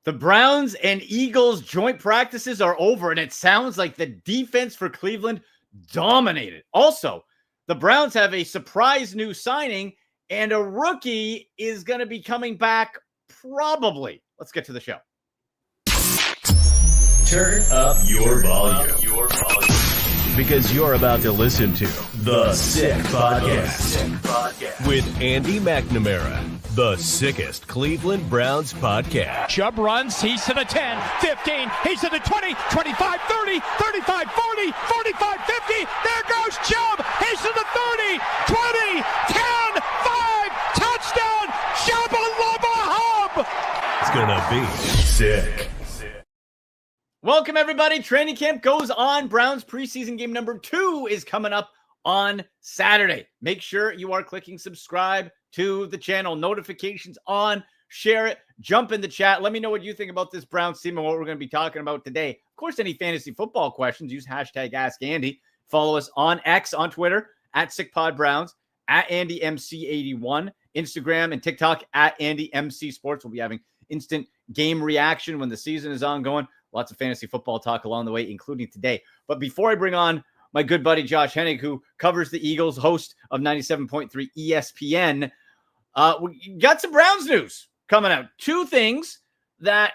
The Browns and Eagles joint practices are over, and it sounds like the defense for Cleveland dominated. Also, the Browns have a surprise new signing, and a rookie is going to be coming back probably. Let's get to the show. Turn up your volume. Because you're about to listen to The Sick Podcast with Andy McNamara. The sickest Cleveland Browns podcast. Chubb runs, he's to the 10, 15, he's to the 20, 25, 30, 35, 40, 45, 50. There goes Chubb, he's to the 30, 20, 10, 5, touchdown, Shabba-lubba hub. It's gonna be sick. Welcome, everybody. Training camp goes on. Browns preseason game number 2 is coming up on Saturday. Make sure you are clicking subscribe to the channel. Notifications on. Share it. Jump in the chat. Let me know what you think about this Browns team and what we're going to be talking about today. Of course, any fantasy football questions, use hashtag AskAndy. Follow us on X, on Twitter, at SickPodBrowns, at AndyMC81, Instagram and TikTok, at AndyMCSports. We'll be having instant game reaction when the season is ongoing. Lots of fantasy football talk along the way, including today. But before I bring on my good buddy Josh Hennig, who covers the Eagles, host of 97.3 ESPN, we got some Browns news coming out. 2 things that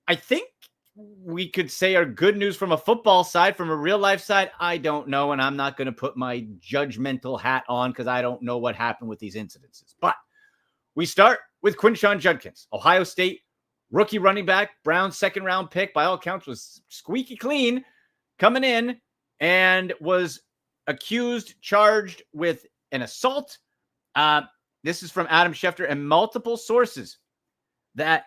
I think we could say are good news from a football side. From a real-life side, I don't know, and I'm not going to put my judgmental hat on because I don't know what happened with these incidences. But we start with Quinshon Judkins, Ohio State rookie running back. Browns second-round pick, by all accounts, was squeaky clean coming in and was charged with an assault. This is from Adam Schefter and multiple sources that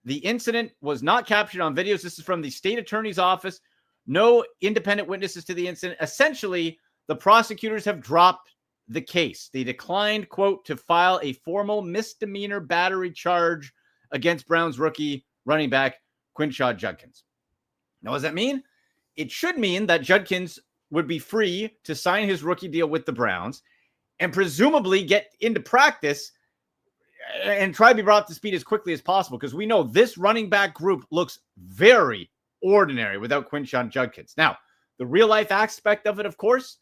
the incident was not captured on videos. This is from the state attorney's office. No independent witnesses to the incident. Essentially, the prosecutors have dropped the case. They declined, quote, to file a formal misdemeanor battery charge against Browns rookie running back Quinshon Judkins. Now, what does that mean? It should mean that Judkins would be free to sign his rookie deal with the Browns and presumably get into practice and try to be brought up to speed as quickly as possible, because we know this running back group looks very ordinary without Quinshon Judkins. Now, the real-life aspect of it, of course,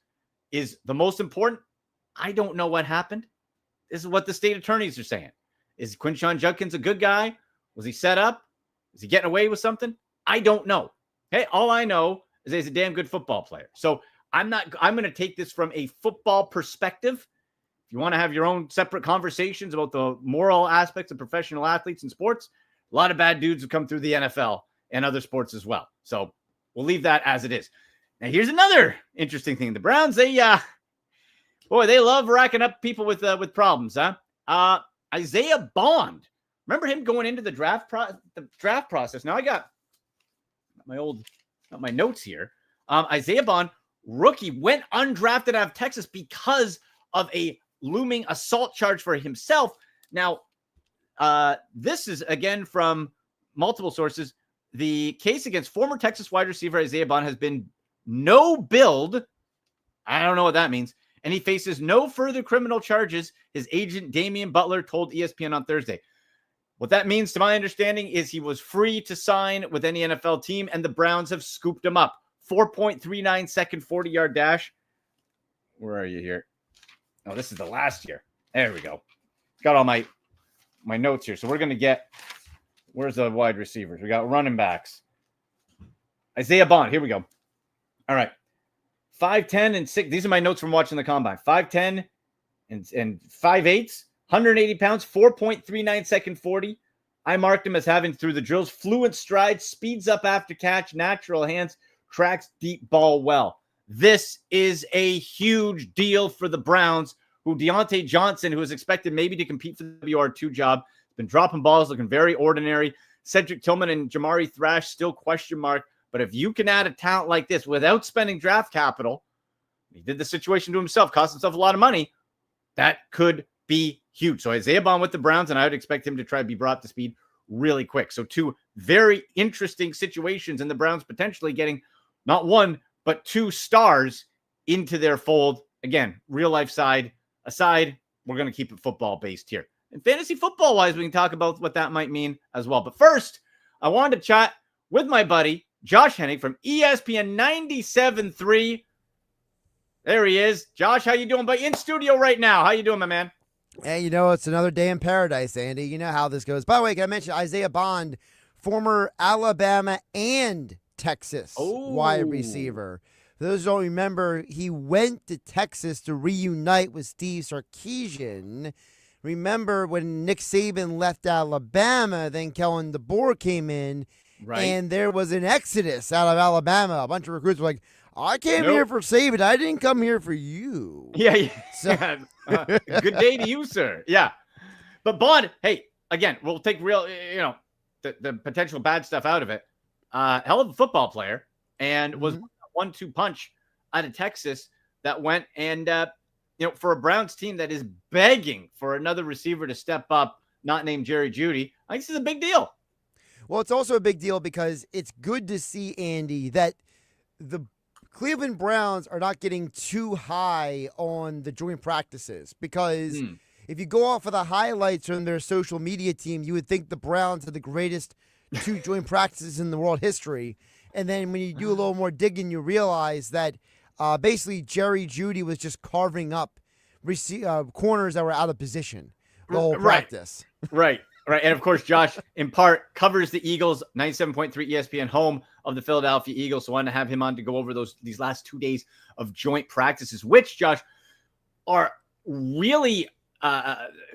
is the most important. I don't know what happened. This is what the state attorneys are saying. Is Quinshon Judkins a good guy? Was he set up? Is he getting away with something? I don't know. Hey, all I know is he's a damn good football player. So I'm going to take this from a football perspective. If you want to have your own separate conversations about the moral aspects of professional athletes in sports, a lot of bad dudes have come through the NFL and other sports as well. So we'll leave that as it is. Now, here's another interesting thing. The Browns, they love racking up people with problems, huh? Isaiah Bond. Remember him going into the draft process? Now I got my notes here. Isaiah Bond, rookie, went undrafted out of Texas because of a looming assault charge for himself. Now, this is again from multiple sources. The case against former Texas wide receiver Isaiah Bond has been no-billed. I don't know what that means. And he faces no further criminal charges, his agent Damian Butler told ESPN on Thursday. What that means, to my understanding, is he was free to sign with any NFL team, and the Browns have scooped him up. 4.39 second 40-yard dash. Where are you here? Oh, this is the last year. There we go. Got all my notes here. So we're going to get, where's the wide receivers? We got running backs. Isaiah Bond. Here we go. All right. 5'10" and 6. These are my notes from watching the combine. 5'10" and 5'8", 180 pounds, 4.39 second 40. I marked him as having, through the drills, fluent strides, speeds up after catch, natural hands, tracks deep ball well. This is a huge deal for the Browns, who Deontay Johnson, who is expected maybe to compete for the WR2 job, has been dropping balls, looking very ordinary. Cedric Tillman and Jamari Thrash, still question mark. But if you can add a talent like this without spending draft capital, he did the situation to himself, cost himself a lot of money, that could be huge. So Isaiah Bond with the Browns, and I would expect him to try to be brought to speed really quick. So 2 very interesting situations, and the Browns potentially getting not 1, but 2 stars into their fold. Again, real life side aside, we're going to keep it football based here. And fantasy football-wise, we can talk about what that might mean as well. But first, I wanted to chat with my buddy, Josh Hennig from ESPN 97.3. There he is. Josh, how you doing? But in studio right now. How you doing, my man? Hey, it's another day in paradise, Andy. You know how this goes. By the way, can I mention Isaiah Bond, former Alabama and Texas wide receiver. For those who don't remember, he went to Texas to reunite with Steve Sarkisian. Remember when Nick Saban left Alabama, then Kellen DeBoer came in, and there was an exodus out of Alabama. A bunch of recruits were like, I came here for Saban. I didn't come here for you. Yeah. So, good day to you, sir. Yeah. But Bond, hey, again, we'll take real, the potential bad stuff out of it. Hell of a football player, and was a 1-2 punch out of Texas that went and, for a Browns team that is begging for another receiver to step up, not named Jerry Jeudy, I think this is a big deal. Well, it's also a big deal because it's good to see, Andy, that the Cleveland Browns are not getting too high on the joint practices because if you go off of the highlights from their social media team, you would think the Browns are the greatest 2 joint practices in the world history. And then when you do a little more digging, you realize that basically Jerry Jeudy was just carving up corners that were out of position the whole practice. Right. And of course, Josh, in part, covers the Eagles, 97.3 ESPN, home of the Philadelphia Eagles. So I wanted to have him on to go over these last 2 days of joint practices, which, Josh, are really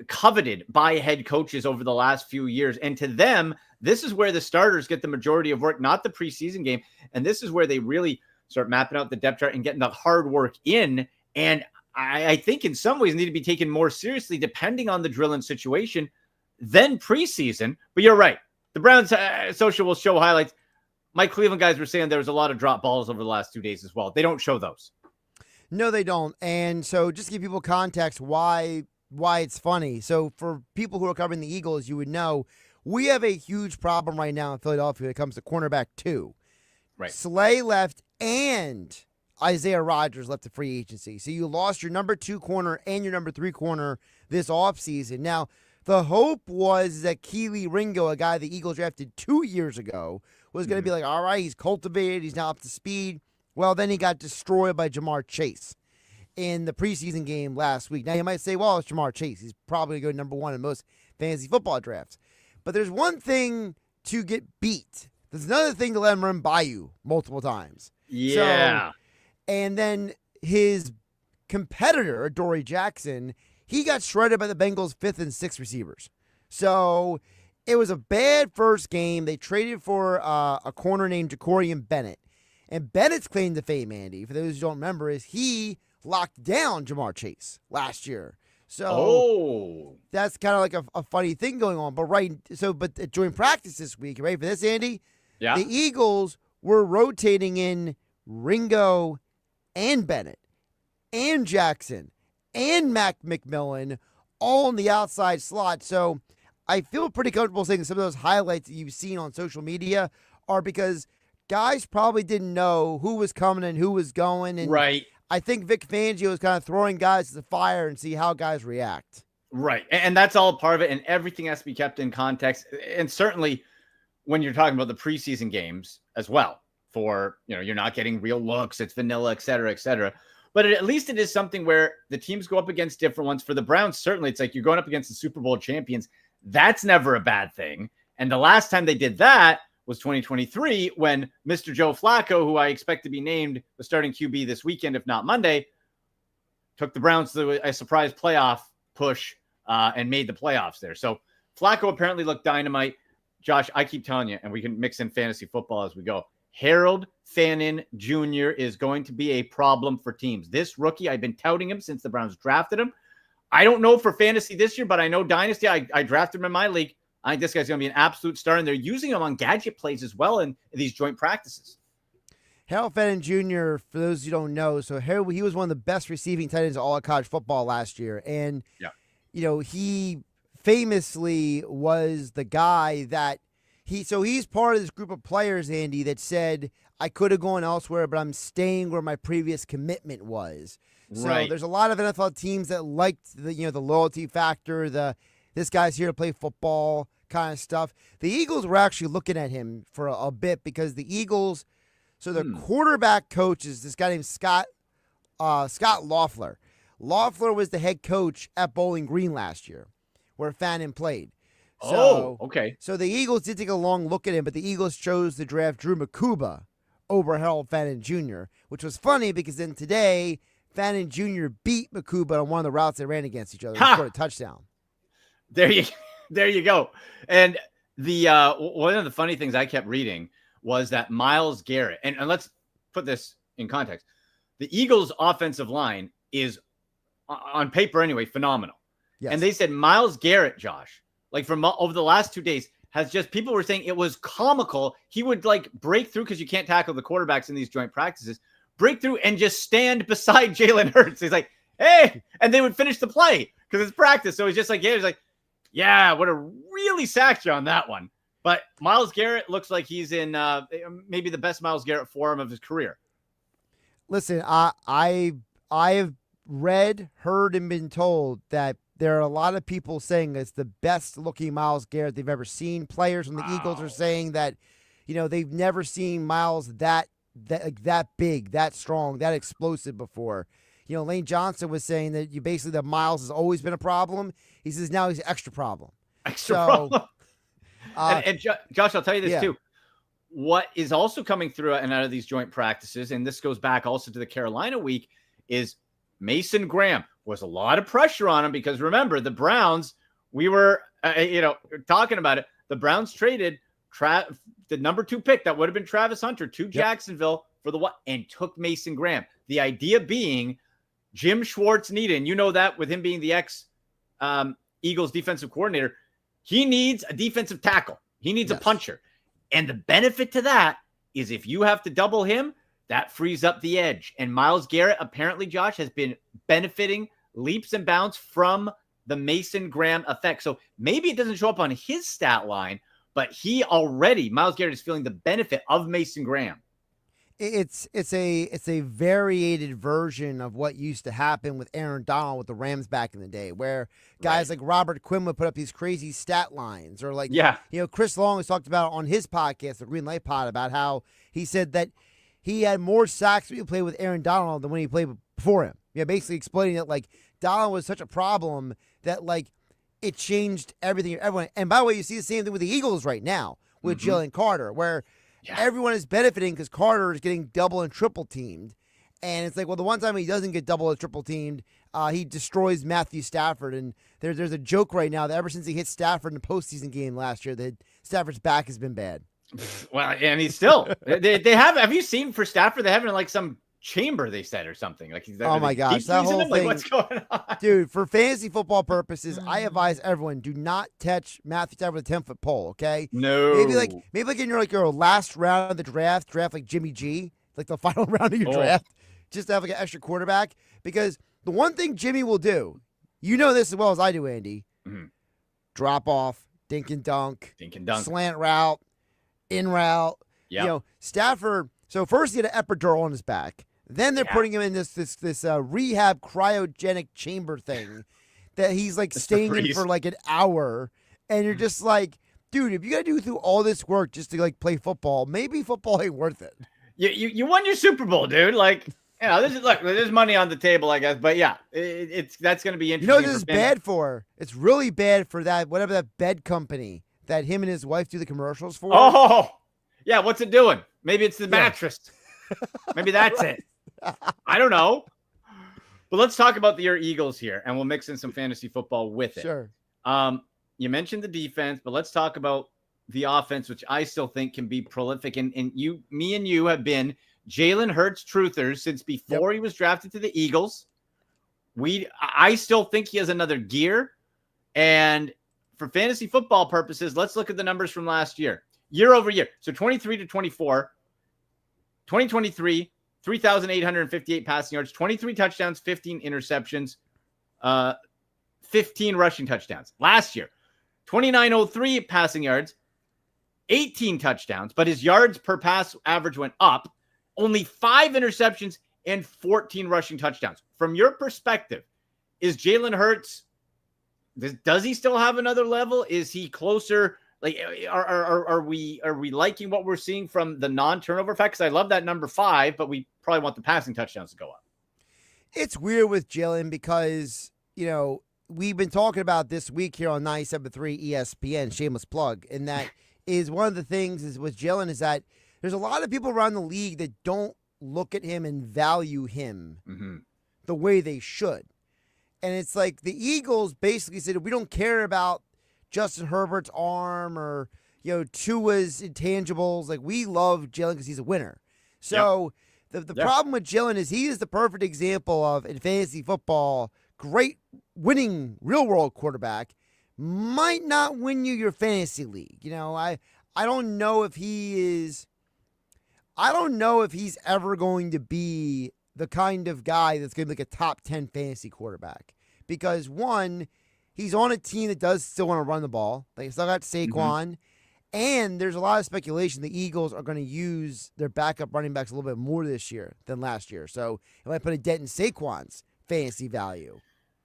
coveted by head coaches over the last few years. And to them, this is where the starters get the majority of work, not the preseason game. And this is where they really start mapping out the depth chart and getting the hard work in. And I think in some ways need to be taken more seriously, depending on the drill and situation, than preseason. But you're right. The Browns social will show highlights. My Cleveland guys were saying there was a lot of drop balls over the last 2 days as well. They don't show those. No, they don't. And so just to give people context why it's funny. So for people who are covering the Eagles, you would know we have a huge problem right now in Philadelphia when it comes to cornerback 2. Right. Slay left and Isaiah Rodgers left the free agency. So you lost your number 2 corner and your number 3 corner this offseason. Now, the hope was that Keely Ringo, a guy the Eagles drafted 2 years ago, was going to be like, all right, he's cultivated, he's now up to speed. Well, then he got destroyed by Jamar Chase in the preseason game last week. Now, you might say, well, it's Jamar Chase. He's probably going to go number 1 in most fantasy football drafts. But there's one thing to get beat. There's another thing to let him run by you multiple times. Yeah. And then his competitor, Adoree Jackson, he got shredded by the Bengals' 5th and 6th receivers. So it was a bad first game. They traded for a corner named Jacorian Bennett. And Bennett's claim to fame, Andy, for those who don't remember, is he locked down Jamar Chase last year. So that's kind of like a funny thing going on. But during practice this week, you ready for this, Andy? Yeah. The Eagles were rotating in Ringo and Bennett and Jackson and Mac McMillan all in the outside slot. So I feel pretty comfortable saying some of those highlights that you've seen on social media are because guys probably didn't know who was coming and who was going. And right. I think Vic Fangio is kind of throwing guys to the fire and see how guys react. Right. And that's all part of it. And everything has to be kept in context. And certainly when you're talking about the preseason games as well, for, you're not getting real looks, it's vanilla, et cetera, et cetera. But at least it is something where the teams go up against different ones. For the Browns, certainly it's like you're going up against the Super Bowl champions. That's never a bad thing. And the last time they did that was 2023 when Mr. Joe Flacco, who I expect to be named the starting QB this weekend, if not Monday, took the Browns to a surprise playoff push and made the playoffs there. So Flacco apparently looked dynamite. Josh, I keep telling you, and we can mix in fantasy football as we go, Harold Fannin Jr. is going to be a problem for teams. This rookie, I've been touting him since the Browns drafted him. I don't know for fantasy this year, but I know Dynasty, I drafted him in my league. I think this guy's going to be an absolute star, and they're using him on gadget plays as well in these joint practices. Harold Fannin Jr., for those who don't know, so Harold, he was one of the best receiving tight ends of all of college football last year. And, he famously was the guy that he's part of this group of players, Andy, that said, I could have gone elsewhere, but I'm staying where my previous commitment was. So right. There's a lot of NFL teams that liked the loyalty factor, the this guy's here to play football kind of stuff. The Eagles were actually looking at him for a bit because the Eagles, so their quarterback coach is this guy named Scott Loeffler. Loeffler was the head coach at Bowling Green last year where Fannin played. So, okay. So the Eagles did take a long look at him, but the Eagles chose to draft Drew Makuba over Harold Fannin Jr., which was funny because then today, Fannin Jr. beat Makuba on one of the routes they ran against each other and scored a touchdown. There you go. And the one of the funny things I kept reading was that Myles Garrett, and let's put this in context, the Eagles' offensive line is, on paper anyway, phenomenal. Yes. And they said Myles Garrett, Josh, like from over the last 2 days, has just, people were saying it was comical. He would like break through because you can't tackle the quarterbacks in these joint practices, break through and just stand beside Jalen Hurts. He's like, hey, and they would finish the play because it's practice. So he's just like, yeah, he's like, yeah, would have really sacked you on that one. But Myles Garrett looks like he's in maybe the best Myles Garrett form of his career. Listen, I have read, heard, and been told that there are a lot of people saying it's the best looking Myles Garrett they've ever seen. Players from the Eagles are saying that, they've never seen Myles that big, that strong, that explosive before. Lane Johnson was saying that Myles has always been a problem. He says now he's an extra problem. Problem. And Josh, I'll tell you this too. What is also coming through and out of these joint practices, and this goes back also to the Carolina week, is Mason Graham. Was a lot of pressure on him because remember the Browns, we were, talking about it. The Browns traded the number 2 pick that would have been Travis Hunter to Jacksonville for and took Mason Graham. The idea being Jim Schwartz needed, and you know that with him being the Eagles defensive coordinator, he needs a defensive tackle. He needs a puncher. And the benefit to that is if you have to double him, that frees up the edge. And Myles Garrett, apparently, Josh, has been benefiting leaps and bounds from the Mason Graham effect. So maybe it doesn't show up on his stat line, but Myles Garrett is feeling the benefit of Mason Graham. It's a variated version of what used to happen with Aaron Donald with the Rams back in the day, where guys like Robert Quinn would put up these crazy stat lines, or Chris Long has talked about on his podcast, the Green Light Pod, about how he said that he had more sacks when he played with Aaron Donald than when he played before him. Basically explaining that Donald was such a problem that it changed everything. Everyone, and by the way, you see the same thing with the Eagles right now with Jalen Carter, where everyone is benefiting because Carter is getting double and triple teamed. And it's the one time he doesn't get double or triple teamed, he destroys Matthew Stafford. And there's a joke right now that ever since he hit Stafford in the postseason game last year, that Stafford's back has been bad. Well, and he's still, they have you seen for Stafford? They have him in some chamber, they said, or something. Oh my gosh, that whole thing. What's going on? Dude, for fantasy football purposes, I advise everyone, do not touch Matthew Stafford with a 10-foot pole, okay? No. Maybe in your last round of the draft Jimmy G, the final round of your draft, just to have an extra quarterback. Because the one thing Jimmy will do, you know this as well as I do, Andy, drop off, dink and dunk, slant route, in route. Stafford, so first he had an epidural on his back. Then they're putting him in this rehab cryogenic chamber thing that he's staying in for an hour. And you're just dude, if you got to do through all this work just to play football, maybe football ain't worth it. You won your Super Bowl, dude. There's money on the table, I guess. But that's going to be interesting. You know what this is bad for? It's really bad for whatever that bed company that him and his wife do the commercials for. Oh, yeah. What's it doing? Maybe it's the mattress. Maybe that's it. I don't know. But let's talk about your Eagles here, and we'll mix in some fantasy football with it. Sure. You mentioned the defense, but let's talk about the offense, which I still think can be prolific. And me and you have been Jalen Hurts truthers since before he was drafted to the Eagles. I still think he has another gear. And for fantasy football purposes, let's look at the numbers from last year over year. So 23 to 24, 2023, 3,858 passing yards, 23 touchdowns, 15 interceptions, 15 rushing touchdowns. Last year, 2,903 passing yards, 18 touchdowns, but his yards per pass average went up, only 5 interceptions and 14 rushing touchdowns. From your perspective, is Jalen Hurts does he still have another level? Is he closer? Like, are we liking what we're seeing from the non-turnover effect? Because I love that number 5, but we probably want the passing touchdowns to go up. It's weird with Jalen because, we've been talking about this week here on 97.3 ESPN, shameless plug, and that is one of the things is with Jalen is that there's a lot of people around the league that don't look at him and value him the way they should. And it's like the Eagles basically said, we don't care about Justin Herbert's arm or, Tua's intangibles. Like, we love Jalen because he's a winner. So the problem with Jalen is he is the perfect example of, in fantasy football, great winning real-world quarterback might not win you your fantasy league. I don't know if he's ever going to be the kind of guy that's going to be like a top 10 fantasy quarterback. Because, one, he's on a team that does still want to run the ball. They still got Saquon. And there's a lot of speculation the Eagles are going to use their backup running backs a little bit more this year than last year. So it might put a dent in Saquon's fantasy value.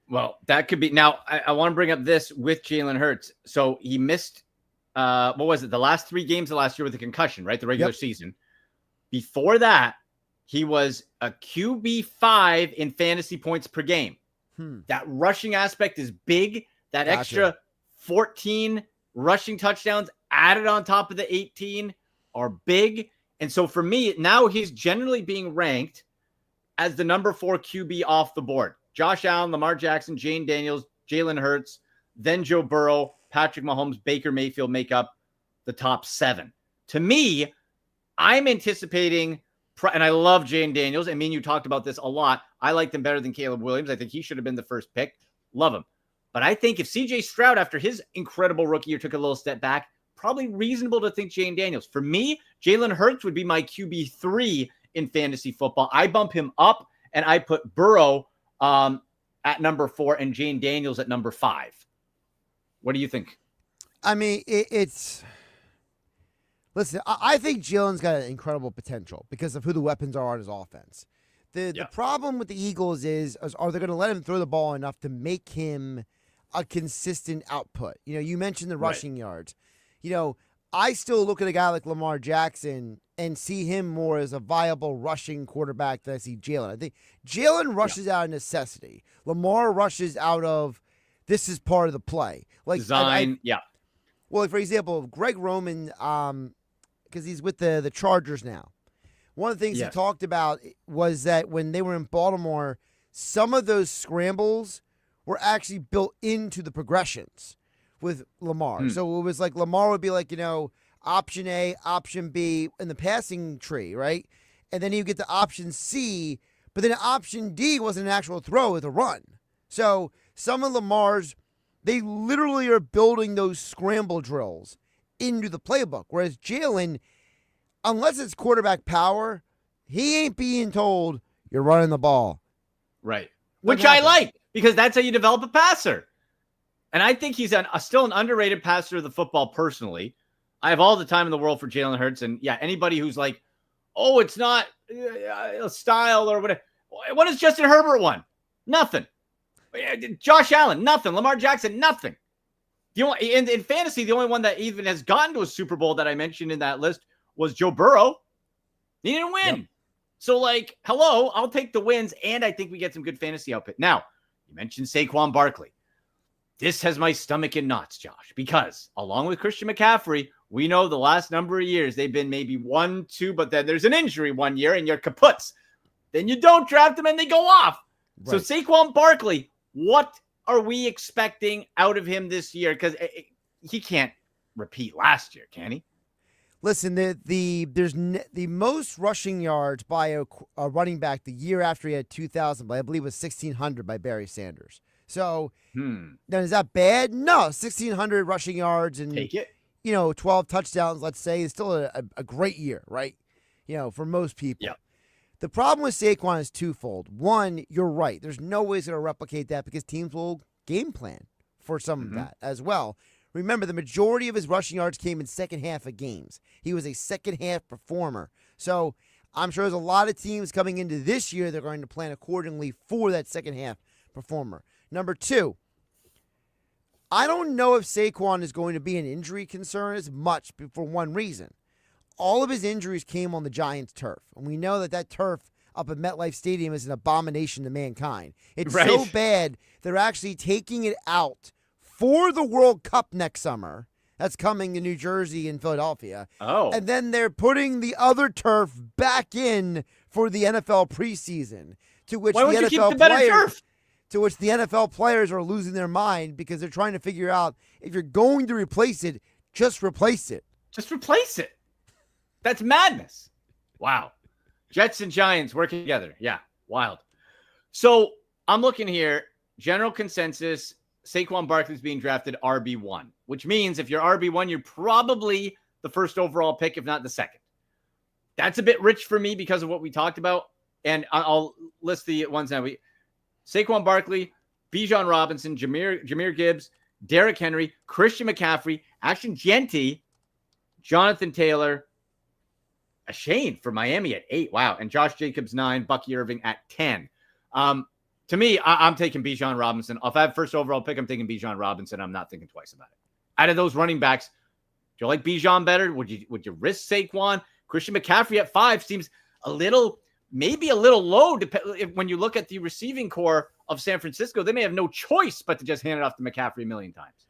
Well, that could be. Now, I want to bring up this with Jalen Hurts. So he missed, what was it, the last 3 games of last year with a concussion, right? The regular season. Before that, he was a QB5 in fantasy points per game. That rushing aspect is big. That extra 14 rushing touchdowns added on top of the 18 are big. And so for me, now he's generally being ranked as the number 4 QB off the board. Josh Allen, Lamar Jackson, Jane Daniels, Jalen Hurts, then Joe Burrow, Patrick Mahomes, Baker Mayfield make up the top 7. To me, I'm anticipating, and I love Jane Daniels. I mean, you talked about this a lot. I like them better than Caleb Williams. I think he should have been the first pick. Love him. But I think if CJ Stroud, after his incredible rookie year, took a little step back, probably reasonable to think Jane Daniels. For me, Jalen Hurts would be my QB3 in fantasy football. I bump him up, and I put Burrow at number 4 and Jane Daniels at number 5. What do you think? I mean, listen, I think Jalen's got an incredible potential because of who the weapons are on his offense. The problem with the Eagles is are they going to let him throw the ball enough to make him a consistent output? You mentioned the rushing yards. I still look at a guy like Lamar Jackson and see him more as a viable rushing quarterback than I see Jalen. I think Jalen rushes out of necessity. Lamar rushes out of this is part of the play. Like design, Well, for example, Greg Roman, because he's with the Chargers now. One of the things he talked about was that when they were in Baltimore, some of those scrambles were actually built into the progressions with Lamar. So it was like Lamar would be like, option A, option B in the passing tree, right? And then you get to option C, but then option D wasn't an actual throw, it was a run. So some of Lamar's, they literally are building those scramble drills into the playbook. Whereas Jalen, unless it's quarterback power, he ain't being told you're running the ball. Right. Which I like, because that's how you develop a passer. And I think he's still an underrated passer of the football personally. I have all the time in the world for Jalen Hurts. And anybody who's like, oh, it's not a style or whatever. What has Justin Herbert won? Nothing. Josh Allen, nothing. Lamar Jackson, nothing. In fantasy, the only one that even has gotten to a Super Bowl that I mentioned in that list was Joe Burrow. He didn't win. Yep. So, hello, I'll take the wins, and I think we get some good fantasy output. Now, you mentioned Saquon Barkley. This has my stomach in knots, Josh, because along with Christian McCaffrey, we know the last number of years they've been maybe 1, 2, but then there's an injury one year and you're kaputs. Then you don't draft them and they go off. Right. So Saquon Barkley, what are we expecting out of him this year? Because he can't repeat last year, can he? Listen, the most rushing yards by a running back the year after he had 2,000, but I believe it was 1,600 by Barry Sanders. So, now is that bad? No, 1,600 rushing yards and take it. 12 touchdowns. Let's say is still a great year, right? For most people. Yeah. The problem with Saquon is twofold. One, you're right. There's no way he's going to replicate that because teams will game plan for some of that as well. Remember, the majority of his rushing yards came in second half of games. He was a second half performer. So I'm sure there's a lot of teams coming into this year that are going to plan accordingly for that second half performer. Number two, I don't know if Saquon is going to be an injury concern as much for one reason. All of his injuries came on the Giants' turf. And we know that turf up at MetLife Stadium is an abomination to mankind. It's so bad they're actually taking it out for the World Cup next summer. That's coming to New Jersey and Philadelphia. Oh. And then they're putting the other turf back in for the NFL preseason. To which Why would you keep the better turf? To which the NFL players are losing their mind because they're trying to figure out if you're going to replace it, just replace it. Just replace it. That's madness. Wow. Jets and Giants working together. Yeah, wild. So I'm looking here. General consensus, Saquon Barkley's being drafted RB1, which means if you're RB1, you're probably the first overall pick, if not the second. That's a bit rich for me because of what we talked about. And I'll list the ones now. Saquon Barkley, Bijan Robinson, Jahmyr Gibbs, Derrick Henry, Christian McCaffrey, Ashton Jeanty, Jonathan Taylor, a Shane for Miami at 8. Wow. And Josh Jacobs 9, Bucky Irving at 10. To me, I'm taking Bijan Robinson. If I have first overall pick, I'm taking Bijan Robinson. I'm not thinking twice about it. Out of those running backs, do you like Bijan better? Would you risk Saquon? Christian McCaffrey at 5 seems maybe a little low when you look at the receiving core of San Francisco. They may have no choice but to just hand it off to McCaffrey a million times.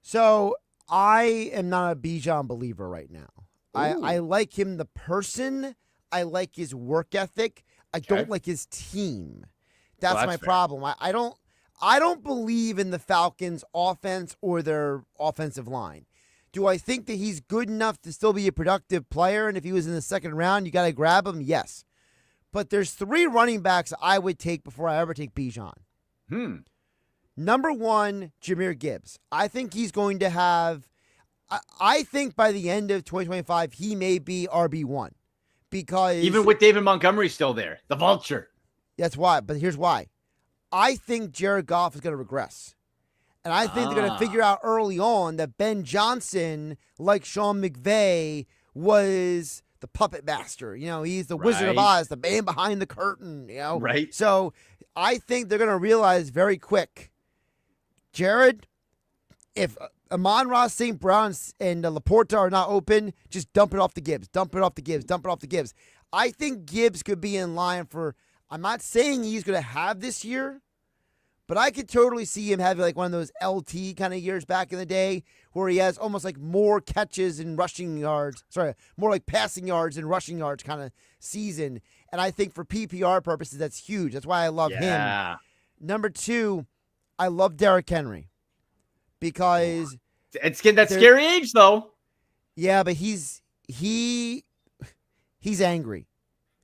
So I am not a Bijan believer right now. I like him, the person. I like his work ethic. I don't like his team. That's my problem. I don't believe in the Falcons' offense or their offensive line. Do I think that he's good enough to still be a productive player? And if he was in the second round, you got to grab him? Yes. But there's 3 running backs I would take before I ever take Bijan. Number 1, Jahmyr Gibbs. I think he's going to have I think by the end of 2025, he may be RB1 because even with David Montgomery still there, the vulture. That's why. But here's why. I think Jared Goff is going to regress. And I think they're going to figure out early on that Ben Johnson, like Sean McVay, was the puppet master. You know, he's the Wizard of Oz, the man behind the curtain, you know. Right. So I think they're going to realize very quick, Jared, if Amon-Ra St. Brown and Laporta are not open, just dump it off the Gibbs. Dump it off the Gibbs. Dump it off the Gibbs. I think Gibbs could be in line for, I'm not saying he's going to have this year, but I could totally see him having like one of those LT kind of years back in the day where he has almost like more catches and rushing yards. Sorry, more like passing yards and rushing yards kind of season. And I think for PPR purposes, that's huge. That's why I love him. Number 2, I love Derrick Henry because it's getting that scary age though. Yeah, but he's angry.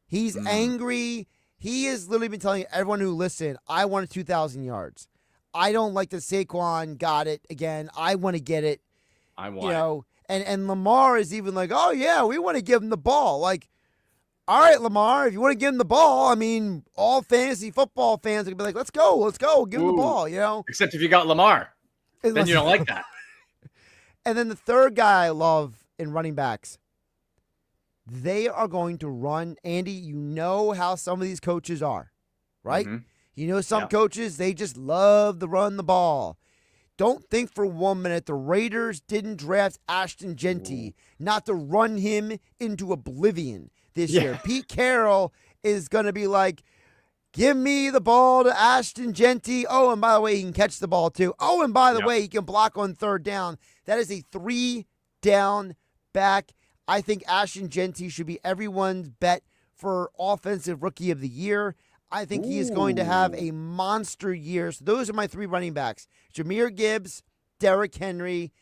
He's angry. He has literally been telling everyone who listened, I wanted 2,000 yards. I don't like that Saquon got it again. I want to get it. I want, you know, and Lamar is even like, oh yeah, we want to give him the ball. Like, all right, Lamar, if you want to give him the ball, I mean, all fantasy football fans are gonna be like, let's go, give him the ball. You know, except if you got Lamar, then you don't like that. And then the third guy I love in running backs. They are going to run. Andy, you know how some of these coaches are, right? Mm-hmm. You know some coaches, they just love to run the ball. Don't think for 1 minute the Raiders didn't draft Ashton Jeanty not to run him into oblivion this year. Pete Carroll is going to be like, give me the ball to Ashton Jeanty. Oh, and by the way, he can catch the ball too. Oh, and by the way, he can block on 3rd down. That is a 3-down back. I think Ashton Jeanty should be everyone's bet for Offensive Rookie of the Year. I think he is going to have a monster year. So those are my 3 running backs. Jahmyr Gibbs, Derrick Henry,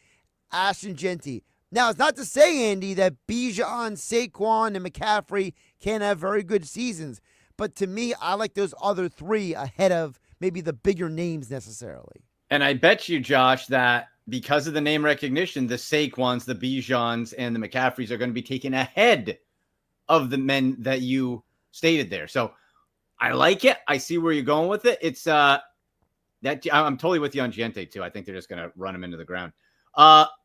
Ashton Jeanty. Now, it's not to say, Andy, that Bijan, Saquon, and McCaffrey can't have very good seasons. But to me, I like those other 3 ahead of maybe the bigger names necessarily. And I bet you, Josh, that because of the name recognition, the Saquons, the Bijans, and the McCaffreys are going to be taken ahead of the men that you stated there. So I like it. I see where you're going with it. It's I'm totally with you on Gianté too. I think they're just going to run him into the ground.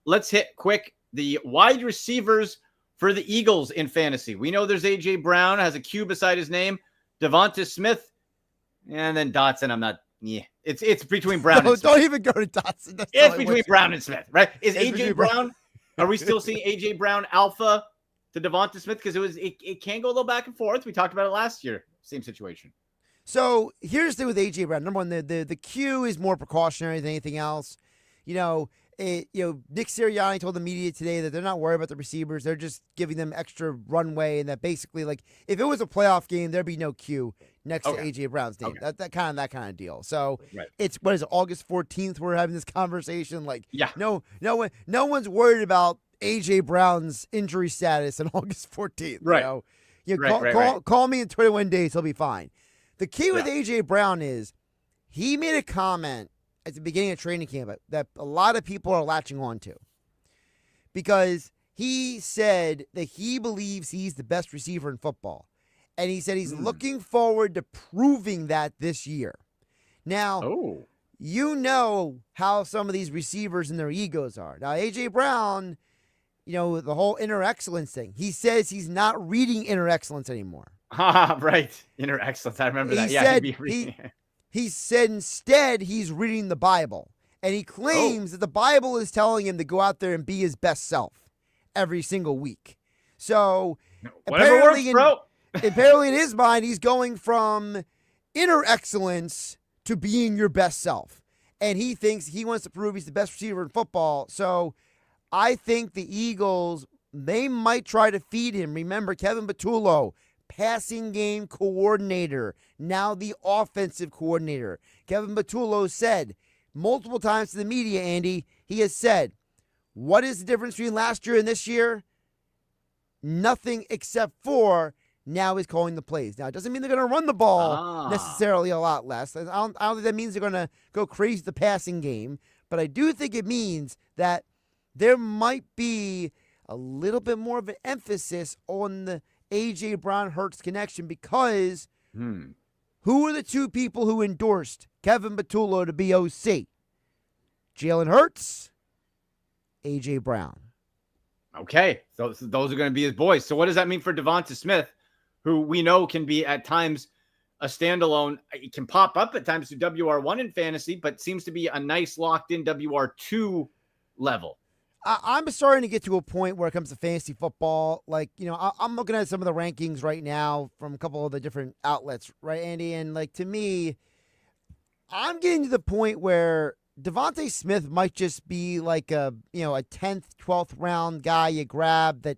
Let's hit quick the wide receivers for the Eagles in fantasy. We know there's A.J. Brown, has a Q beside his name, Devonta Smith, and then Dotson. I'm not Yeah, it's between Brown and Smith. Don't even go to Dotson. It's between Brown and Smith, right? Is It's AJ between Brown? Are we still seeing AJ Brown alpha to Devonta Smith? Because it can go a little back and forth. We talked about it last year. Same situation. So here's the thing with AJ Brown. Number one, the Q is more precautionary than anything else. Nick Sirianni told the media today that they're not worried about the receivers. They're just giving them extra runway, and that basically, like, if it was a playoff game, there'd be no Q next to AJ Brown's name. Okay. That kind of deal. So Right. it's what is it, August 14th? We're having this conversation. Like, Yeah. no one's worried about AJ Brown's injury status on August 14th. Right. Call me in 21 days. He'll be fine. The key with AJ Brown is he made a comment at the beginning of training camp that a lot of people are latching on to, because he said that he believes he's the best receiver in football. And he said he's looking forward to proving that this year. Now, you know how some of these receivers and their egos are. Now, A.J. Brown, the whole inner excellence thing, he says he's not reading inner excellence anymore. Right. Inner excellence. I remember that. He said instead he's reading the Bible. And he claims that the Bible is telling him to go out there and be his best self every single week. So whatever works, bro. Apparently in his mind, he's going from inner excellence to being your best self. And he thinks he wants to prove he's the best receiver in football. So I think the Eagles, they might try to feed him. Remember, Kevin Patullo, passing game coordinator, now the offensive coordinator. Kevin Patullo said multiple times to the media, Andy, he has said, what is the difference between last year and this year? Nothing except for now he's calling the plays. Now, it doesn't mean they're going to run the ball necessarily a lot less. I don't think that means they're going to go crazy the passing game, but I do think it means that there might be a little bit more of an emphasis on the A.J. Brown-Hurts connection, because who are the two people who endorsed Kevin Patullo to be OC? Jalen Hurts, A.J. Brown. Okay, those are going to be his boys. So what does that mean for Devonta Smith, who we know can be at times a standalone? He can pop up at times to WR1 in fantasy, but seems to be a nice locked-in WR2 level. I'm starting to get to a point where it comes to fantasy football. Like, I'm looking at some of the rankings right now from a couple of the different outlets, right, Andy? And, like, to me, I'm getting to the point where Devonta Smith might just be like a 10th, 12th round guy you grab that,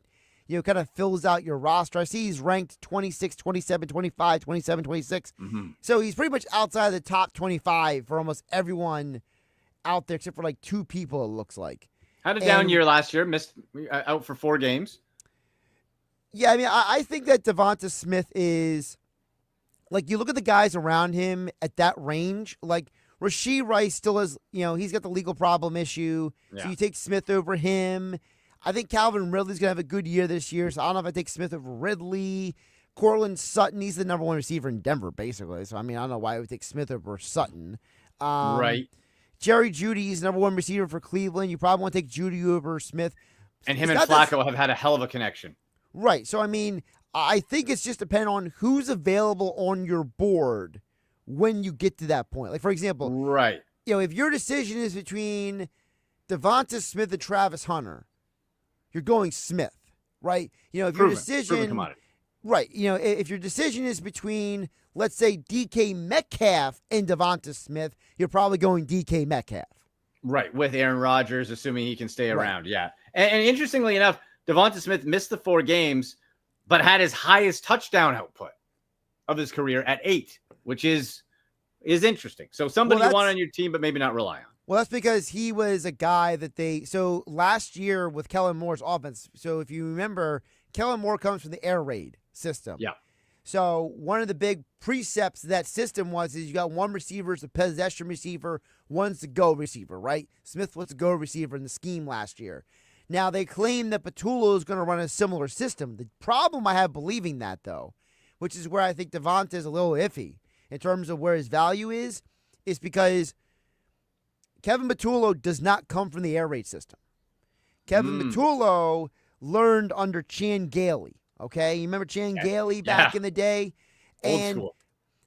kind of fills out your roster. I see he's ranked 26, 27, 25, 27, 26. So he's pretty much outside of the top 25 for almost everyone out there, except for like two people, it looks like. Had a down year last year, missed out for 4 games. Yeah, I mean, I think that Devonta Smith is, like, you look at the guys around him at that range, like Rashee Rice still has, he's got the legal problem issue. Yeah. So you take Smith over him. I think Calvin Ridley's going to have a good year this year, so I don't know if I take Smith over Ridley. Cortland Sutton, he's the number 1 receiver in Denver, basically. So, I mean, I don't know why I would take Smith over Sutton. Right. Jerry Jeudy's number 1 receiver for Cleveland. You probably want to take Jeudy over Smith. And him and Flacco have had a hell of a connection. Right. So, I mean, I think it's just dependent on who's available on your board when you get to that point. Like, for example, right. If your decision is between Devonta Smith and Travis Hunter, you're going Smith, right? If your decision, right? If your decision is between, let's say, DK Metcalf and Devonta Smith, you're probably going DK Metcalf. Right, with Aaron Rodgers, assuming he can stay around. Yeah. And interestingly enough, Devonta Smith missed the 4 games, but had his highest touchdown output of his career at 8, which is interesting. So somebody you want on your team, but maybe not rely on. Well, that's because he was a guy that so last year with Kellen Moore's offense, so if you remember, Kellen Moore comes from the air raid system. Yeah. So one of the big precepts of that system is you got 1 receiver is a possession receiver, 1's the go receiver, right? Smith was the go receiver in the scheme last year. Now, they claim that Patullo is going to run a similar system. The problem I have believing that, though, which is where I think Devonta is a little iffy in terms of where his value is because Kevin Patullo does not come from the air raid system. Kevin Patullo learned under Chan Gailey, okay? You remember Chan Gailey back in the day? Old school.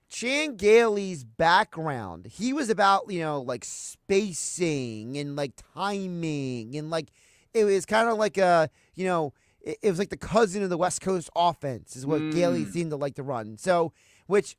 Chan Gailey's background, he was about, like spacing and like timing and like it was kind of like it was like the cousin of the West Coast offense is what Gailey seemed to like to run. So, which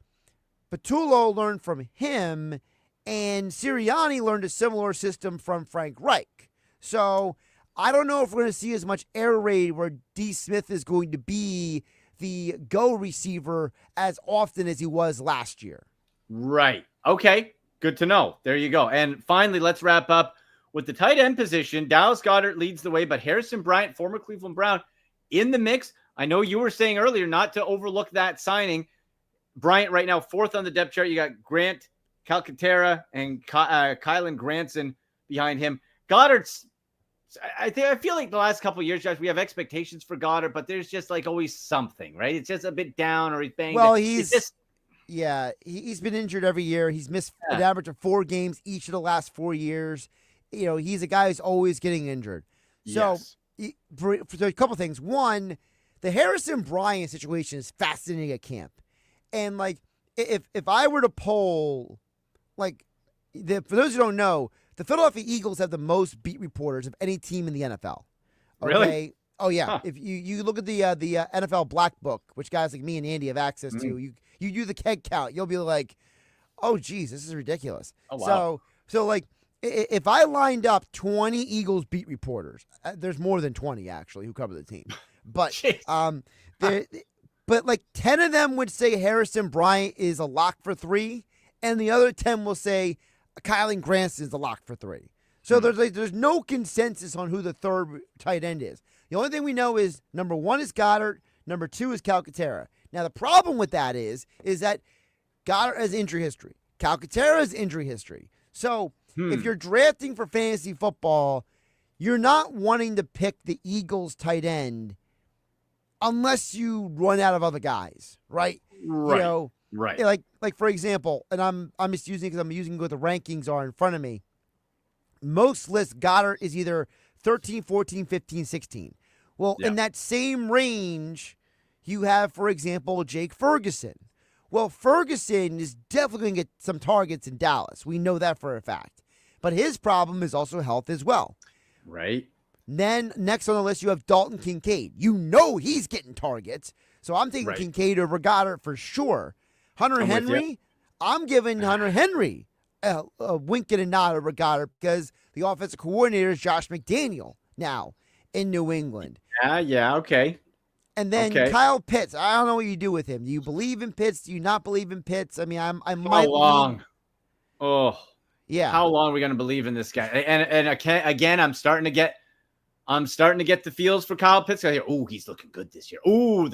Patullo learned from him, and Sirianni learned a similar system from Frank Reich. So, I don't know if we're going to see as much air raid where D. Smith is going to be the go receiver as often as he was last year. Right. Okay. Good to know. There you go. And finally, let's wrap up with the tight end position. Dallas Goedert leads the way, but Harrison Bryant, former Cleveland Brown, in the mix. I know you were saying earlier not to overlook that signing. Bryant right now, 4th on the depth chart. You got Grant Calcaterra and Kylan Granson behind him. Goddard's, I feel like the last couple of years, guys, we have expectations for Goddard, but there's just like always something, right? It's just a bit down or he's banged. Well, he's been injured every year. He's missed an average of 4 games each of the last 4 years. He's a guy who's always getting injured. So for a couple of things. One, the Harrison Bryant situation is fascinating at camp. And like, if I were to poll, like, for those who don't know, the Philadelphia Eagles have the most beat reporters of any team in the NFL. Okay? Really? Oh, yeah. Huh. If you look at the NFL Black Book, which guys like me and Andy have access to, you do the keg count, you'll be like, oh, geez, this is ridiculous. Oh, wow. So like, if I lined up 20 Eagles beat reporters, there's more than 20, actually, who cover the team. But but like 10 of them would say Harrison Bryant is a lock for 3, and the other 10 will say Kylan Granson is a lock for 3. So there's no consensus on who the third tight end is. The only thing we know is number 1 is Goddard, number 2 is Calcaterra. Now the problem with that is that Goddard has injury history. Calcaterra has injury history. So if you're drafting for fantasy football, you're not wanting to pick the Eagles tight end unless you run out of other guys, right? Right. Right. Like for example, and I'm just using because I'm using what the rankings are in front of me. Most lists, Goddard is either 13, 14, 15, 16. Well, in that same range, you have, for example, Jake Ferguson. Well, Ferguson is definitely going to get some targets in Dallas. We know that for a fact. But his problem is also health as well. Right. Then next on the list, you have Dalton Kincaid. You know he's getting targets. So I'm taking Kincaid over Goddard for sure. Hunter Henry, I'm giving Hunter Henry a wink and a nod over Goddard because the offensive coordinator is Josh McDaniel now in New England. Yeah, okay. And then Kyle Pitts. I don't know what you do with him. Do you believe in Pitts? Do you not believe in Pitts? I mean, I might. How long? Oh, yeah. How long are we going to believe in this guy? And again, I'm starting to get the feels for Kyle Pitts. Oh, he's looking good this year. Oh,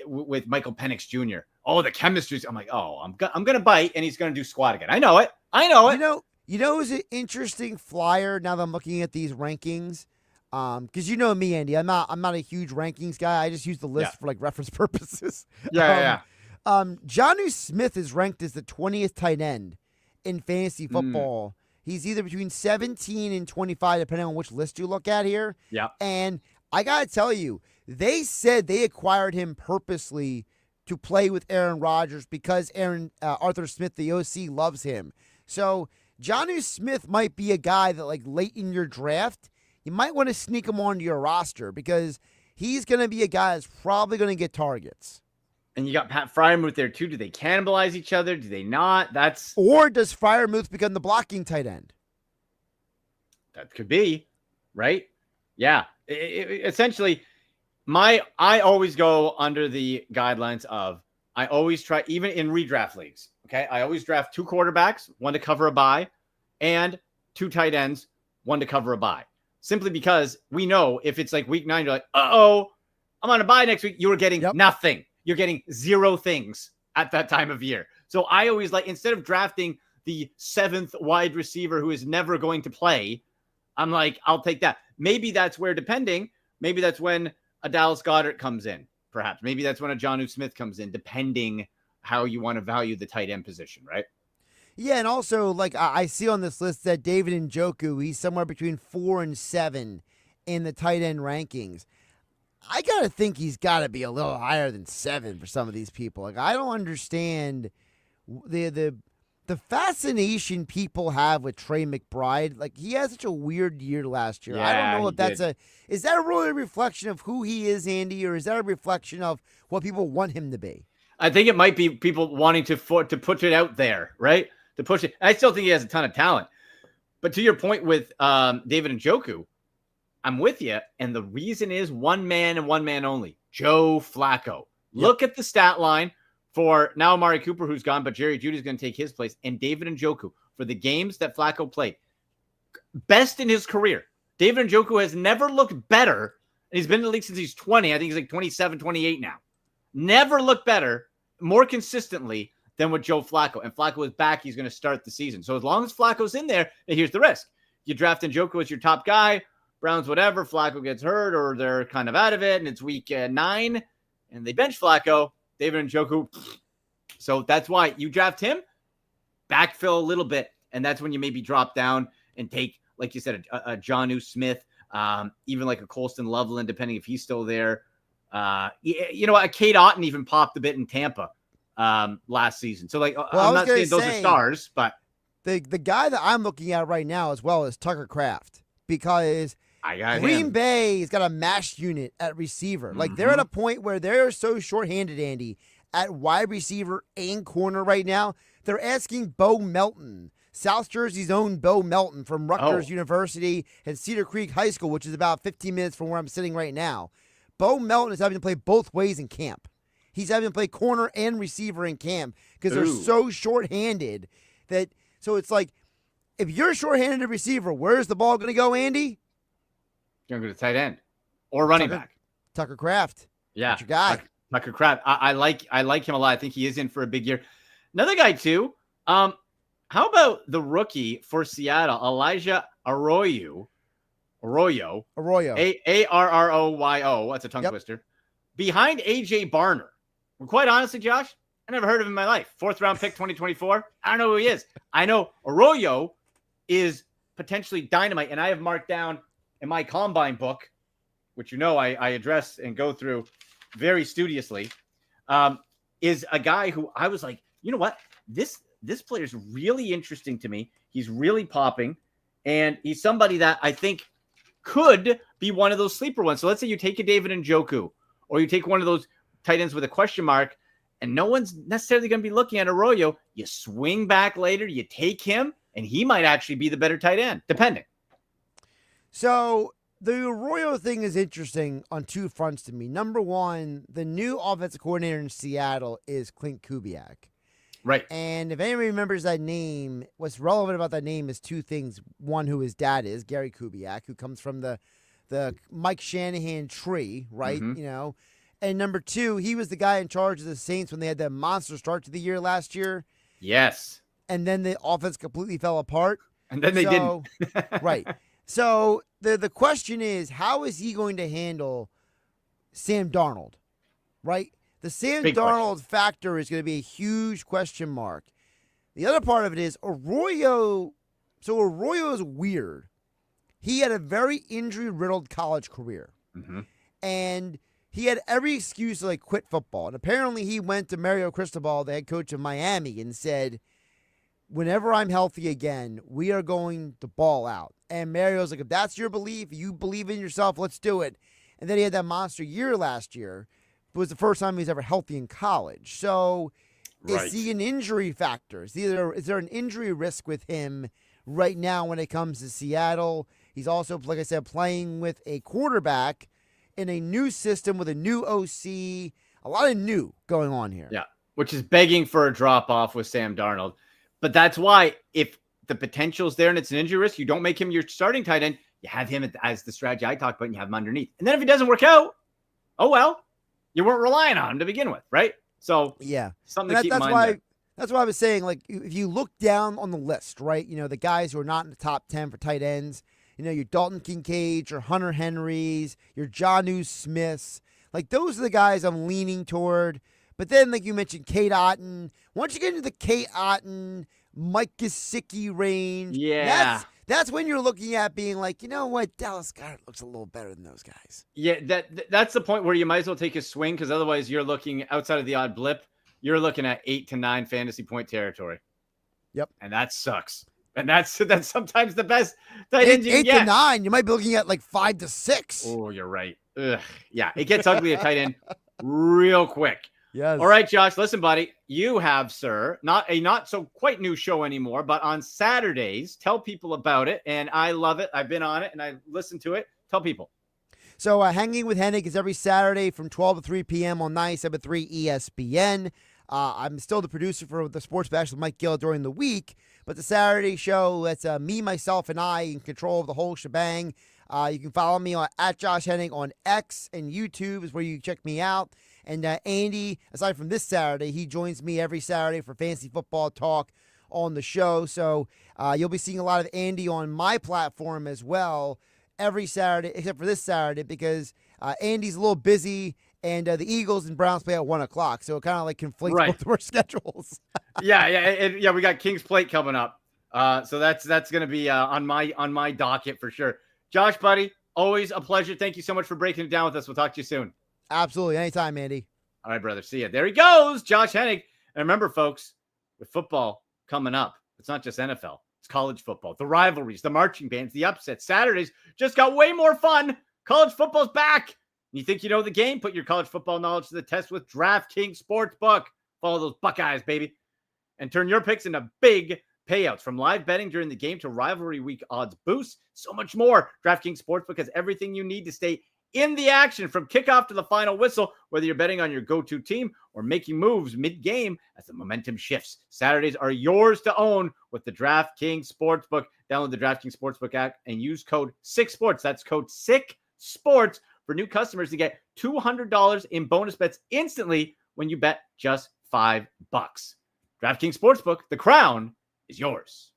with Michael Penix Jr. Oh, the chemistry. I'm like, oh, I'm gonna bite, and he's gonna do squat again. I know it. You know, who's an interesting flyer now that I'm looking at these rankings. Because you know me, Andy, I'm not a huge rankings guy. I just use the list for like reference purposes. Jonnu Smith is ranked as the 20th tight end in fantasy football. He's either between 17 and 25, depending on which list you look at here. Yeah. And I gotta tell you, they said they acquired him purposely to play with Aaron Rodgers because Arthur Smith, the OC, loves him. So Jonnu Smith might be a guy that, like, late in your draft, you might want to sneak him onto your roster because he's going to be a guy that's probably going to get targets. And you got Pat Freiermuth there too. Do they cannibalize each other? Do they not? Or does Freiermuth become the blocking tight end? That could be, right? Yeah. Essentially, I always go under the guidelines of I always try, even in redraft leagues. Okay, I always draft 2 quarterbacks, 1 to cover a bye, and 2 tight ends, 1 to cover a bye. Simply because we know if it's like week 9, you're like, I'm on a bye next week. You're getting nothing. You're getting 0 things at that time of year. So I always like, instead of drafting the 7th wide receiver who is never going to play, I'm like, I'll take that. Maybe that's where, maybe that's when a Dallas Goedert comes in, perhaps. Maybe that's when a Jonnu Smith comes in, depending how you want to value the tight end position, right? Yeah, and also, like, I see on this list that David Njoku, he's somewhere between 4 and 7 in the tight end rankings. I gotta think he's got to be a little higher than 7 for some of these people. Like, I don't understand the fascination people have with Trey McBride. Like, he had such a weird year last year. I don't know if that's is that really a reflection of who he is, Andy, or is that a reflection of what people want him to be? I think it might be people wanting to put it out there, right? To push it. I still think he has a ton of talent. But to your point with David Njoku, I'm with you. And the reason is one man and one man only, Joe Flacco. Yep. Look at the stat line for now Amari Cooper, who's gone, but Jerry Jeudy is going to take his place, and David Njoku for the games that Flacco played. Best in his career. David Njoku has never looked better. He's been in the league since he's 20. I think he's like 27, 28 now. Never looked better, more consistently than with Joe Flacco. And Flacco is back. He's going to start the season. So as long as Flacco's in there, here's the risk. You draft Njoku as your top guy, Browns, whatever, Flacco gets hurt or they're kind of out of it, and it's week 9, and they bench Flacco, David Njoku. So that's why you draft him, backfill a little bit, and that's when you maybe drop down and take, like you said, a Jonnu Smith, even like a Colston Loveland, depending if he's still there. You know, a Cade Otton even popped a bit in Tampa last season. So, like, I'm not saying those are stars, but the guy that I'm looking at right now as well is Tucker Kraft, because Green Bay's got a mashed unit at receiver. Mm-hmm. Like, they're at a point where they're so shorthanded, Andy, at wide receiver and corner right now. They're asking Bo Melton, South Jersey's own Bo Melton from Rutgers University and Cedar Creek High School, which is about 15 minutes from where I'm sitting right now. Bo Melton is having to play both ways in camp. He's having to play corner and receiver in camp because they're so shorthanded that. So it's like, if you're a shorthanded receiver, where's the ball going to go, Andy? You're going to go to tight end or running back. Tucker Kraft. Yeah. That's your guy. Tucker Kraft. I like him a lot. I think he is in for a big year. Another guy too. How about the rookie for Seattle, Elijah Arroyo? Arroyo. Arroyo. That's a tongue twister. Behind AJ Barner. Well, quite honestly, Josh, I never heard of him in my life. 4th round pick, 2024. I don't know who he is. I know Arroyo is potentially dynamite, and I have marked down in my combine book, which you know I address and go through very studiously, is a guy who I was like, you know what? This player is really interesting to me. He's really popping, and he's somebody that I think could be one of those sleeper ones. So let's say you take a David Njoku, or you take one of those tight ends with a question mark, and no one's necessarily going to be looking at Arroyo. You swing back later, you take him, and he might actually be the better tight end, depending. So the Arroyo thing is interesting on two fronts to me. Number one, the new offensive coordinator in Seattle is Clint Kubiak. Right. And if anybody remembers that name, what's relevant about that name is two things. One, who his dad is, Gary Kubiak, who comes from the Mike Shanahan tree, right? Mm-hmm. You know. And number two, he was the guy in charge of the Saints when they had that monster start to the year last year. Yes. And then the offense completely fell apart. And then they didn't. Right. So the question is, how is he going to handle Sam Darnold, right? The Sam Darnold factor is going to be a huge question mark. The other part of it is Arroyo. So Arroyo is weird. He had a very injury-riddled college career. Mm-hmm. And he had every excuse to quit football. And apparently he went to Mario Cristobal, the head coach of Miami, and said, whenever I'm healthy again, we are going to ball out. And Mario's like, if that's your belief, you believe in yourself, let's do it. And then he had that monster year last year. It was the first time he was ever healthy in college. So is he an injury factor? Is there an injury risk with him right now when it comes to Seattle? He's also, like I said, playing with a quarterback in a new system with a new OC. A lot of new going on here. Yeah, which is begging for a drop-off with Sam Darnold. But that's why if the potential's there and it's an injury risk, you don't make him your starting tight end. You have him as the strategy I talked about, and you have him underneath. And then if he doesn't work out, oh well, you weren't relying on him to begin with, right? So yeah, something to keep in mind. That's why I was saying, if you look down on the list, right, the guys who are not in the top 10 for tight ends, your Dalton Kincaid, your Hunter Henrys, your Jonnu Smiths, those are the guys I'm leaning toward. But then, like you mentioned, Cade Otton. Once you get into the Cade Otton, Mike Gesicki range, that's when you're looking at being like, you know what, Dallas Goedert looks a little better than those guys. Yeah, that's the point where you might as well take a swing, because otherwise you're looking outside of the odd blip. You're looking at 8 to 9 fantasy point territory. Yep. And that sucks. And that's sometimes the best tight ends you can 8 get. to 9, you might be looking at like 5 to 6. Oh, you're right. Ugh. Yeah, it gets ugly at tight end real quick. Yes. All right, Josh, listen, buddy. You have, sir, not so quite new show anymore, but on Saturdays, tell people about it. And I love it. I've been on it and I listened to it. Tell people. So Hanging with Hennig is every Saturday from 12 to 3 p.m. on 97.3 ESPN. I'm still the producer for the Sports Bash with Mike Gill during the week, but the Saturday show, that's me, myself, and I in control of the whole shebang. You can follow me at Josh Hennig on X, and YouTube is where you check me out. And Andy, aside from this Saturday, he joins me every Saturday for fantasy football talk on the show. So you'll be seeing a lot of Andy on my platform as well every Saturday, except for this Saturday, because Andy's a little busy. And the Eagles and Browns play at 1 o'clock, so it kind of like conflicts both of our schedules. Yeah. We got King's Plate coming up, so that's going to be on my docket for sure. Josh, buddy, always a pleasure. Thank you so much for breaking it down with us. We'll talk to you soon. Absolutely, anytime, Andy. All right, brother. See ya. There he goes, Josh Hennig. And remember, folks, with football coming up, it's not just NFL; it's college football. The rivalries, the marching bands, the upsets. Saturdays just got way more fun. College football's back. You think you know the game? Put your college football knowledge to the test with DraftKings Sportsbook. Follow those Buckeyes, baby. And turn your picks into big payouts. From live betting during the game to rivalry week odds boosts, so much more. DraftKings Sportsbook has everything you need to stay in the action from kickoff to the final whistle, whether you're betting on your go-to team or making moves mid-game as the momentum shifts. Saturdays are yours to own with the DraftKings Sportsbook. Download the DraftKings Sportsbook app and use code SICKSPORTS. That's code SICKSPORts. For new customers to get $200 in bonus bets instantly when you bet just $5. DraftKings Sportsbook, the crown is yours.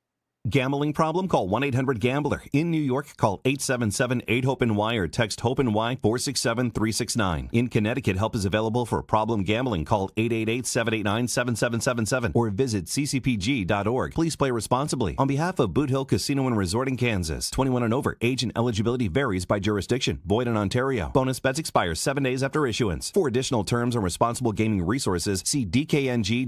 Gambling problem? Call 1-800-GAMBLER. In New York, call 877-8-HOPE-NY or text HOPE-NY 467-369. In Connecticut, help is available for problem gambling. Call 888-789-7777 or visit ccpg.org. Please play responsibly. On behalf of Boot Hill Casino and Resort in Kansas, 21 and over. Age and eligibility varies by jurisdiction. Void in Ontario. Bonus bets expire 7 days after issuance. For additional terms and responsible gaming resources, see dkng.co/audio.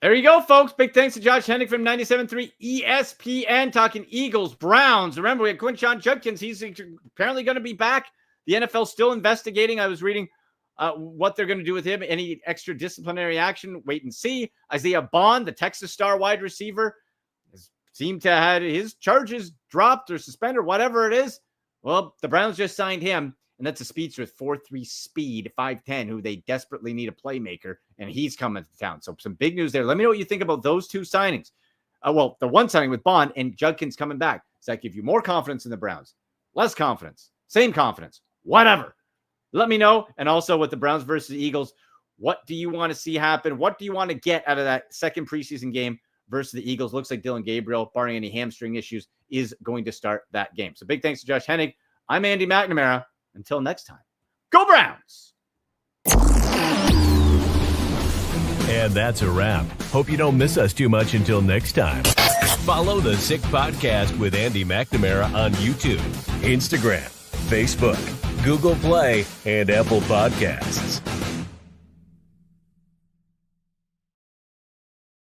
There you go, folks. Big thanks to Josh Hennig from 97.3 ESPN talking Eagles, Browns. Remember, we had Quinshon Judkins. He's apparently going to be back. The NFL's still investigating. I was reading what they're going to do with him. Any extra disciplinary action, wait and see. Isaiah Bond, the Texas star wide receiver, seemed to have his charges dropped or suspended, whatever it is. Well, the Browns just signed him. And that's a speedster with 4.3 speed, 5'10", who they desperately need a playmaker, and he's coming to town. So some big news there. Let me know what you think about those two signings. Well, the one signing with Bond and Judkins coming back. Does that give you more confidence in the Browns? Less confidence? Same confidence? Whatever. Let me know. And also with the Browns versus the Eagles, what do you want to see happen? What do you want to get out of that second preseason game versus the Eagles? Looks like Dylan Gabriel, barring any hamstring issues, is going to start that game. So big thanks to Josh Hennig. I'm Andy McNamara. Until next time, go Browns! And that's a wrap. Hope you don't miss us too much until next time. Follow the Sick Podcast with Andy McNamara on YouTube, Instagram, Facebook, Google Play, and Apple Podcasts.